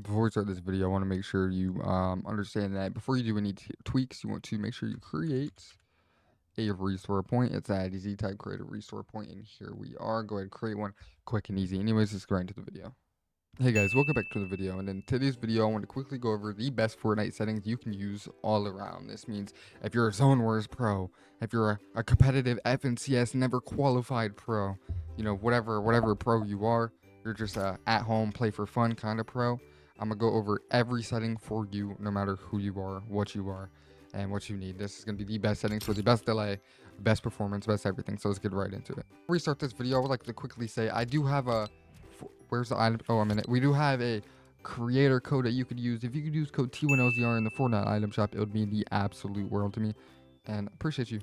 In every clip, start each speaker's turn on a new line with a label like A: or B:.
A: Before we start this video, I want to make sure you understand that before you do any tweaks, you want to make sure you create a restore point. It's that easy. Type create a restore point, and here we are. Go ahead, create one, quick and easy. Anyways, let's go right into the video. Hey guys, welcome back to the video. And in today's video, I want to quickly go over the best Fortnite settings you can use all around. This means if you're a Zone Wars pro, if you're a competitive FNCS never qualified pro, you know, whatever pro you are, you're just a at home play for fun kind of pro. I'm gonna go over every setting for you, no matter who you are, and what you need. This is gonna be the best settings for the best delay, best performance, best everything. So let's get right into it. Before we start this video, I would like to quickly say I do have a where's the item? Oh, I'm in it. We do have a creator code that you could use. If you could use code T1LZR in the Fortnite item shop, it would mean the absolute world to me. And appreciate you.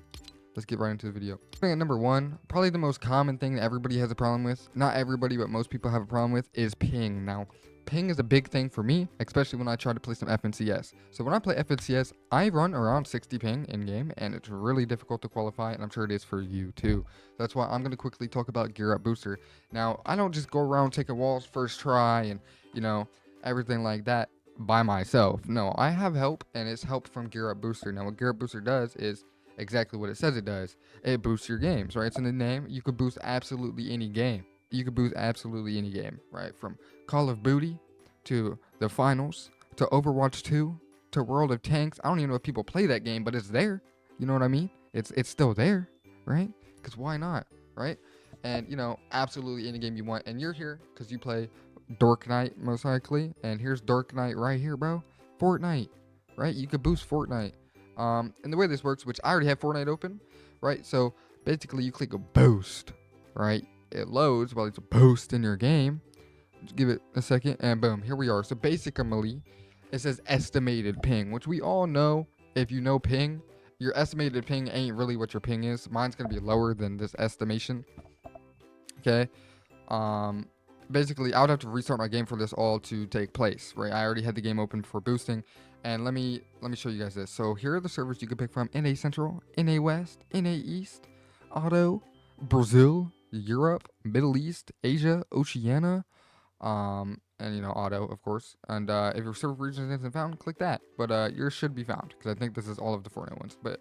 A: Let's get right into the video. At number one, probably the most common thing that everybody has a problem with, not everybody, but most people have a problem with, is ping. Now, ping is a big thing for me, especially when I try to play some FNCS. So when I play FNCS, I run around 60 ping in game, and it's really difficult to qualify, and I'm sure it is for you too. That's why I'm going to quickly talk about Gear Up Booster. Now, I don't just go around taking walls first try and, you know, everything like that by myself. No, I have help, and it's help from Gear Up Booster. Now, what Gear Up Booster does is exactly what it says it does. It boosts your games, right? It's in the name. You could boost absolutely any game. You could boost absolutely any game, right? From Call of Duty to the finals to Overwatch 2 to World of Tanks. I don't even know if people play that game, but it's there. You know what I mean? It's still there, right? Because why not, right? And you know, absolutely any game you want. And you're here because you play Dark Knight most likely. And here's Dark Knight right here, bro. Fortnite, right? You could boost Fortnite. And the way this works, which I already have Fortnite open, right? So basically, you click a boost, right? It loads while it's a boost in your game. Just give it a second, and boom, here we are. So basically, it says estimated ping, which we all know. If you know ping, your estimated ping ain't really what your ping is. Mine's gonna be lower than this estimation. Okay. Um, basically, I would have to restart my game for this all to take place, right? I already had the game open for boosting, and let me show you guys this. So here are the servers you can pick from: NA Central, NA West, NA East, Auto, Brazil, Europe, Middle East, Asia, Oceania, and you know, Auto, of course. And if your server region isn't found, click that. But yours should be found because I think this is all of the Fortnite ones. But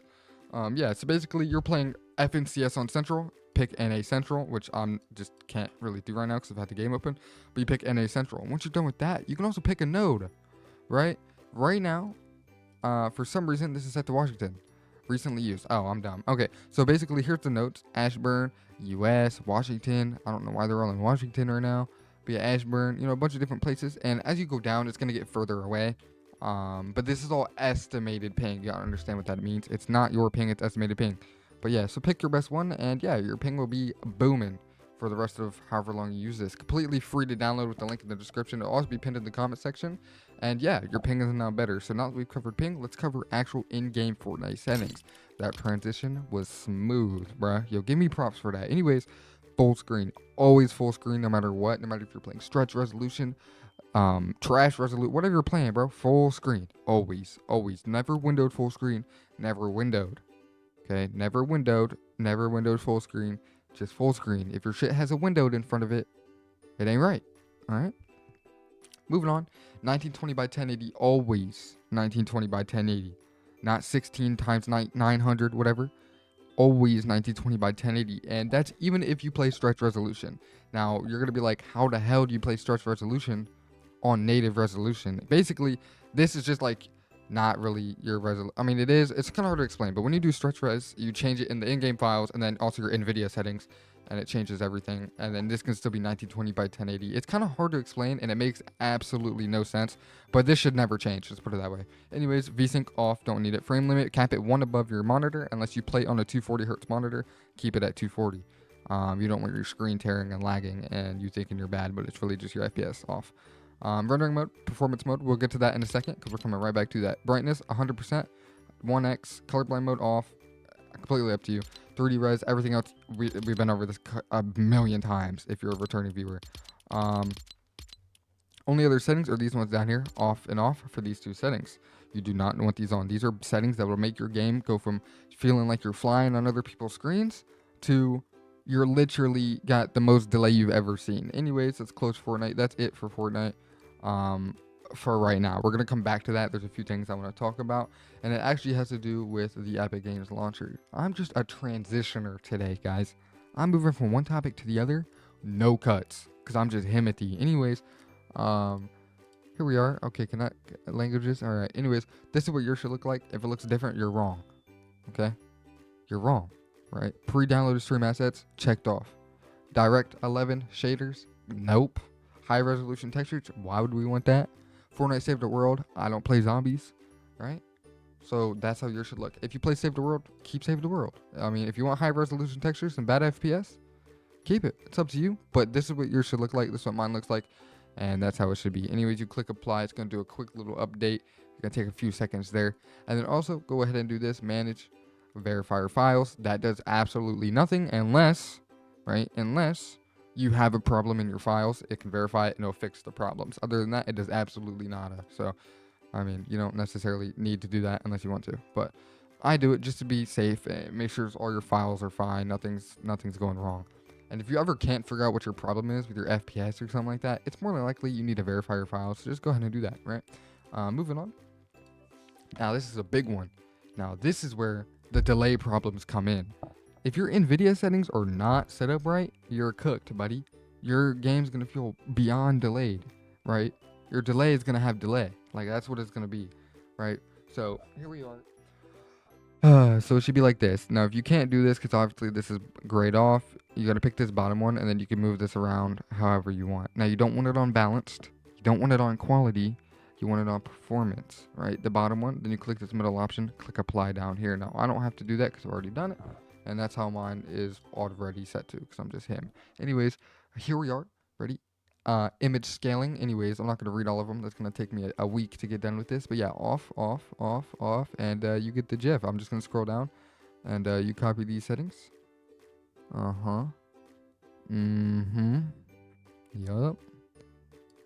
A: yeah, so basically you're playing FNCS on Central. Pick NA Central, which I'm just can't really do right now because I've had the game open. But you pick NA Central. And once you're done with that, you can also pick a node, right? Right now, for some reason, this is set to Washington. Recently used. Oh, I'm dumb. Okay, so basically, here's the notes: Ashburn, U.S., Washington. I don't know why they're all in Washington right now. But yeah, Ashburn. You know, a bunch of different places. And as you go down, it's gonna get further away. But this is all estimated ping. You gotta understand what that means. It's not your ping. It's estimated ping. But yeah, so pick your best one, and yeah, your ping will be booming for the rest of however long you use this. Completely free to download with the link in the description. It'll also be pinned in the comment section. And yeah, your ping is now better. So now that we've covered ping, let's cover actual in-game Fortnite settings. That transition was smooth, bruh. Yo, give me props for that. Anyways, full screen. Always full screen no matter what. No matter if you're playing stretch resolution, trash resolution, whatever you're playing, bro. Full screen. Always. Always. Never windowed full screen. Never windowed. Okay? Never windowed full screen. Just full screen. If your shit has a windowed in front of it, it ain't right. Alright? Moving on, 1920 by 1080, always 1920 by 1080, not 16 times 900, whatever. Always 1920 by 1080, and that's even if you play stretch resolution. Now you're gonna be like, how the hell do you play stretch resolution on native resolution? Basically, this is just like not really your resolution. I mean, it is. It's kind of hard to explain, but when you do stretch res, you change it in the in-game files and then also your Nvidia settings, and it changes everything. And then this can still be 1920 by 1080. It's kind of hard to explain, and it makes absolutely no sense. But this should never change. Let's put it that way. Anyways, VSync off. Don't need it. Frame limit. Cap it 1 above your monitor. Unless you play on a 240 hertz monitor, keep it at 240. You don't want your screen tearing and lagging, and you thinking you're bad, but it's really just your FPS off. Rendering mode, performance mode, we'll get to that in a second because we're coming right back to that. Brightness, 100%, 1x, colorblind mode off, completely up to you. 3D res, everything else, we've been over this a million times if you're a returning viewer. Only other settings are these ones down here, off and off for these two settings. You do not want these on. These are settings that will make your game go from feeling like you're flying on other people's screens to you're literally got the most delay you've ever seen. Anyways, let's close Fortnite. That's it for Fortnite. for right now. We're gonna come back to that. There's a few things I want to talk about, and it actually has to do with the Epic Games launcher. I'm just a transitioner today, guys. I'm moving from one topic to the other, no cuts, because I'm just Himothy. Anyways, um, here we are. Okay, can I languages? All right. Anyways, this is what yours should look like. If it looks different, you're wrong. Okay, you're wrong. Right? Pre-downloaded stream assets checked off. Direct 11 shaders, nope. High resolution textures, why would we want that? Fortnite Save the World, I don't play zombies, right? So that's how yours should look. If you play Save the World, keep Save the World. I mean, if you want high resolution textures and bad FPS, keep it. It's up to you. But this is what yours should look like. This is what mine looks like. And that's how it should be. Anyways, you click apply. It's going to do a quick little update. It's going to take a few seconds there. And then also go ahead and do this. Manage verifier files. That does absolutely nothing unless, right? Unless you have a problem in your files. It can verify it and it'll fix the problems. Other than that, it does absolutely nada. So, I mean, you don't necessarily need to do that unless you want to. But I do it just to be safe and make sure all your files are fine. Nothing's going wrong. And if you ever can't figure out what your problem is with your FPS or something like that, it's more than likely you need to verify your files. So just go ahead and do that, right? Moving on. Now, this is a big one. Now, this is where the delay problems come in. If your Nvidia settings are not set up right, you're cooked, buddy. Your game's going to feel beyond delayed, right? Your delay is going to have delay. Like, that's what it's going to be, right? So, here we are. So it should be like this. Now, if you can't do this, because obviously this is grayed off, you got to pick this bottom one, and then you can move this around however you want. Now, you don't want it on balanced. You don't want it on quality. You want it on performance, right? The bottom one. Then you click this middle option. Click apply down here. Now, I don't have to do that because I've already done it. And that's how mine is already set to, because I'm just him. Anyways, here we are. Ready? Image scaling. Anyways, I'm not going to read all of them. That's going to take me a week to get done with this. But yeah, off, and you get the GIF. I'm just going to scroll down, and you copy these settings. Yup.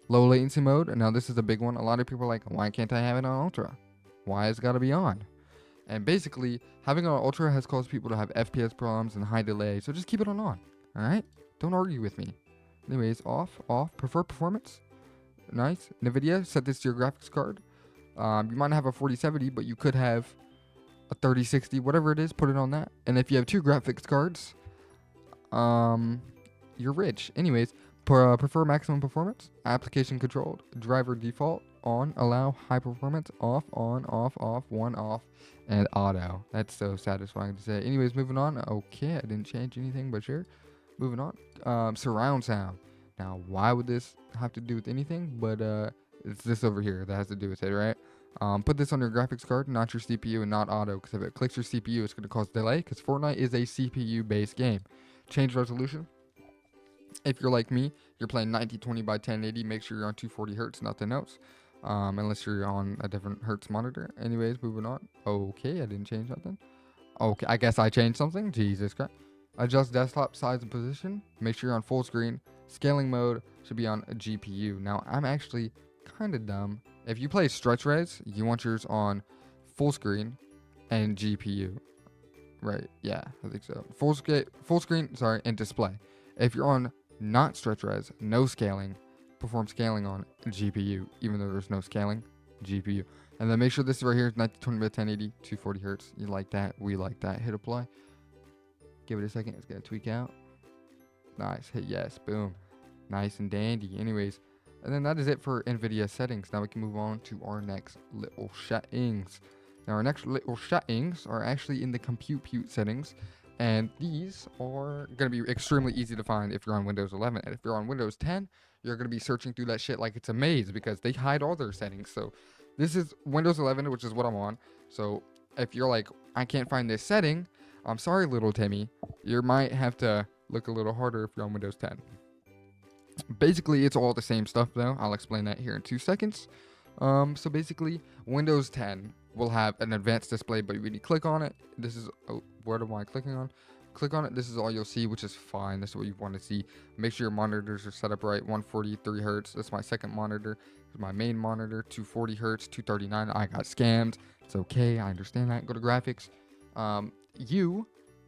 A: Low latency mode. Now this is a big one. A lot of people are like, why can't I have it on ultra? Why has it got to be on? And basically, having it on ultra has caused people to have FPS problems and high delay. So just keep it on. All right? Don't argue with me. Anyways, off. Prefer performance. Nice. Nvidia, set this to your graphics card. You might not have a 4070, but you could have a 3060, whatever it is, put it on that. And if you have two graphics cards, you're rich. Anyways, prefer maximum performance. Application controlled. Driver default. On. Allow. High performance. Off. On. Off. One off. And auto. That's so satisfying to say. Anyways, moving on. Okay, I didn't change anything, but sure. Moving on. Surround sound. Now, why would this have to do with anything? But it's this over here that has to do with it, right? Put this on your graphics card, not your CPU, and not auto. Because if it clicks your CPU, it's going to cause delay. Because Fortnite is a CPU-based game. Change resolution. If you're like me, you're playing 1920 by 1080. Make sure you're on 240 hertz, nothing else. Unless you're on a different hertz monitor. Anyways, moving on. Okay, I didn't change nothing. Okay, I guess I changed something. Jesus Christ. Adjust desktop size and position. Make sure you're on full screen. Scaling mode should be on a GPU. Now, I'm actually kind of dumb. If you play stretch res, you want yours on full screen and GPU. Right, yeah, I think so. Full screen, sorry, and display. If you're on not stretch res, no scaling, perform scaling on GPU, even though there's no scaling, GPU. And then make sure this right here is 1920 by 1080, 240 hertz. You like that? We like that. Hit apply. Give it a second. It's going to tweak out. Nice. Hit yes. Boom. Nice and dandy. Anyways, and then that is it for NVIDIA settings. Now we can move on to our next little settings. Now our next little settings are actually in the compute settings. And these are going to be extremely easy to find if you're on Windows 11. And if you're on Windows 10, you're going to be searching through that shit like it's a maze because they hide all their settings. So this is Windows 11, which is what I'm on. So if you're like, I can't find this setting, I'm sorry, little Timmy. You might have to look a little harder if you're on Windows 10. Basically, it's all the same stuff, though. I'll explain that here in 2 seconds. So basically, Windows 10 will have an advanced display, but when you click on it, this is... Oh, what am I clicking on? Click on it. This is all you'll see, which is fine. This is what you want to see. Make sure your monitors are set up right. 143 hertz. That's my second monitor. This is my main monitor. 240 hertz. 239. I got scammed. It's okay. I understand that. Go to graphics. You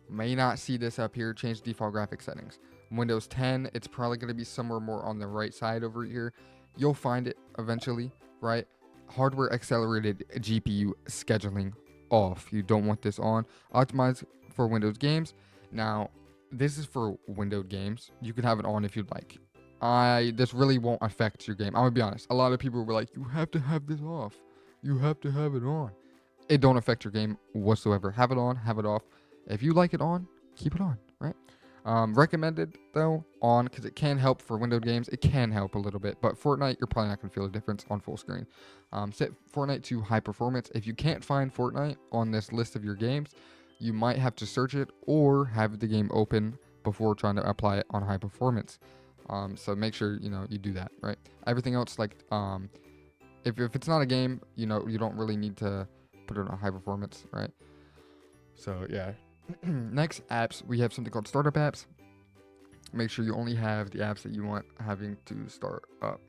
A: may not see this up here. Change default graphics settings. Windows 10, it's probably going to be somewhere more on the right side over here. You'll find it. eventually, right? Hardware accelerated GPU scheduling off. You don't want this on. Optimize for Windows games. Now, this is for windowed games. You can have it on if you'd like. This really won't affect your game. I'm gonna be honest. A lot of people were like, you have to have this off. You have to have it on. It don't affect your game whatsoever. Have it on, have it off. If you like it on, keep it on, right? Recommended though on, because it can help for windowed games. It can help a little bit, but Fortnite, you're probably not gonna feel a difference on full screen. Set Fortnite to high performance. If you can't find Fortnite on this list of your games, you might have to search it or have the game open before trying to apply it on high performance. So make sure you do that, right? Everything else, like if it's not a game, you don't really need to put it on high performance, right? So yeah. Next, apps. We have something called startup apps. Make sure you only have the apps that you want having to start up.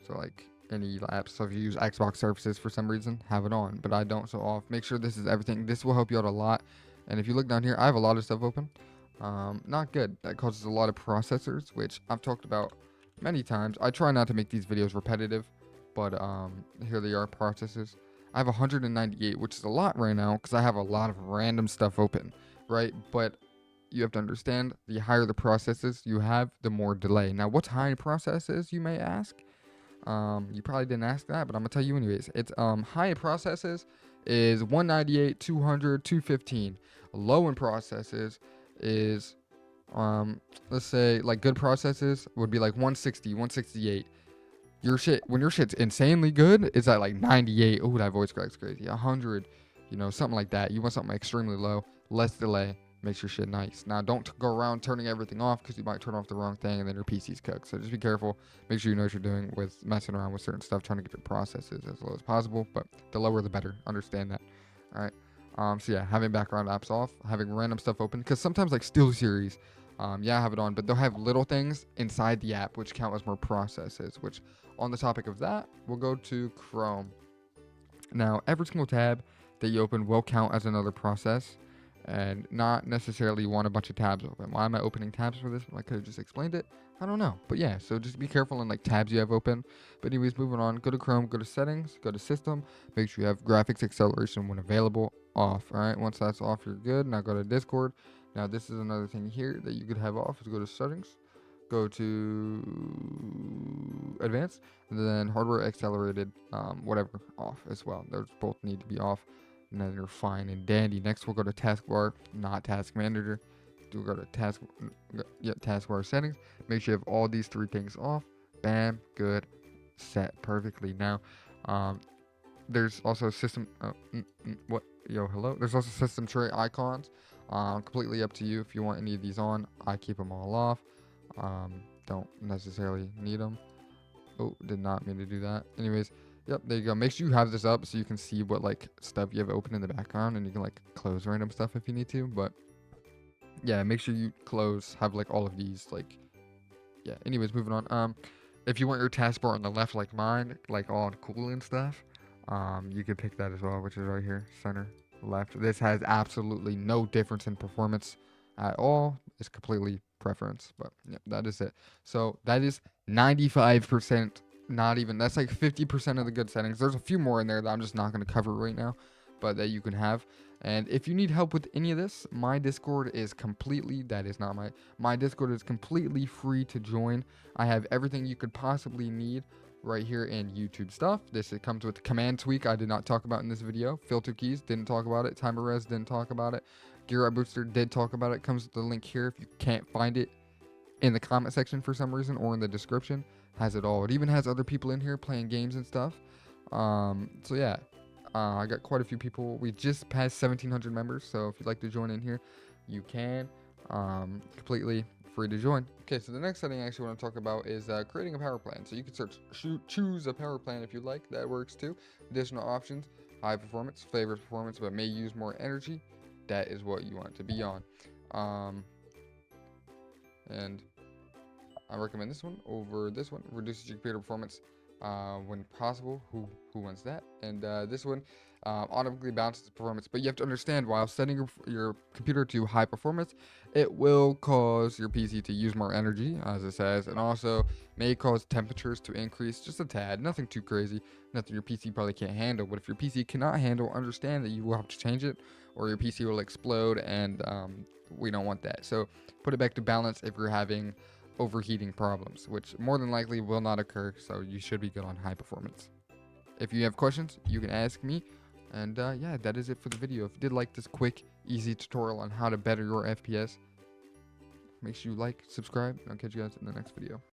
A: So like any apps. So if you use Xbox services for some reason, have it on. But I don't, so off. Make sure this is everything. This will help you out a lot. And if you look down here, I have a lot of stuff open. Not good. That causes a lot of processors, which I've talked about many times. I try not to make these videos repetitive, but here they are, processors. I have 198, which is a lot right now because I have a lot of random stuff open, right? But you have to understand, the higher the processes you have, the more delay. Now, what's high processes, you may ask? You probably didn't ask that, but I'm gonna tell you anyways. It's high in processes is 198, 200, 215. Low in processes is let's say like good processes would be like 160, 168. When your shit's insanely good, it's at like 98. Oh, that voice crack's crazy. 100, something like that. You want something extremely low, less delay, makes your shit nice. Now, don't go around turning everything off because you might turn off the wrong thing and then your PC's cooked. So just be careful. Make sure you know what you're doing with messing around with certain stuff, trying to get your processes as low as possible. But the lower, the better. Understand that. All right. So yeah, having background apps off, having random stuff open, because sometimes like SteelSeries, yeah, I have it on, but they'll have little things inside the app which count as more processes, which on the topic of that, we'll go to Chrome. Now, every single tab that you open will count as another process and not necessarily want a bunch of tabs open. Why am I opening tabs for this? I could have just explained it. I don't know. But yeah, so just be careful on like tabs you have open. But anyways, moving on. Go to Chrome, go to settings, go to system. Make sure you have graphics acceleration when available off. All right, once that's off, you're good. Now go to Discord. Now this is another thing here that you could have off is go to settings. Go to advanced, and then hardware accelerated, whatever, off as well. Those both need to be off, and then you're fine and dandy. Next, we'll go to taskbar, not task manager. We'll go to taskbar settings. Make sure you have all these three things off. Bam, good, set perfectly. Now, there's also system. Hello. There's also system tray icons. Completely up to you if you want any of these on. I keep them all off. Don't necessarily need them. Oh, did not mean to do that. Anyways, yep, there you go. Make sure you have this up so you can see what like stuff you have open in the background, and you can like close random stuff if you need to. But yeah, make sure you have like all of these, like, yeah. Anyways, moving on. If you want your taskbar on the left like mine, like all cool and stuff, you can pick that as well, which is right here, center left. This has absolutely no difference in performance at all. It's completely preference, but yeah, that is it. So that is 95%. Not even, that's like 50% of the good settings. There's a few more in there that I'm just not going to cover right now, but that you can have. And if you need help with any of this, my Discord is completely, that is not my Discord is completely free to join. I have everything you could possibly need right here in YouTube stuff. It comes with command tweak I did not talk about in this video. Filter keys, didn't talk about it. Timer res, didn't talk about it. Gear Up Booster, did talk about it. Comes with the link here if you can't find it in the comment section for some reason, or in the description. Has it all. It even has other people in here playing games and stuff. So yeah, I got quite a few people. We just passed 1,700 members, so if you'd like to join in here, you can. Completely free to join. Okay, so the next setting I actually want to talk about is creating a power plan. So you can choose a power plan if you like. That works too. Additional options: high performance, favorite performance, but may use more energy. That is what you want to be on. And I recommend this one over this one. Reduces your computer performance when possible. Who wants that? And this one automatically balances performance. But you have to understand, while setting your computer to high performance, it will cause your PC to use more energy, as it says, and also may cause temperatures to increase just a tad. Nothing too crazy, nothing your PC probably can't handle. But if your PC cannot handle, understand that you will have to change it, or your PC will explode, and we don't want that. So put it back to balance if you're having overheating problems, which more than likely will not occur, so you should be good on high performance. If you have questions, you can ask me. And yeah, that is it for the video. If you did like this quick, easy tutorial on how to better your FPS, make sure you like, subscribe, and I'll catch you guys in the next video.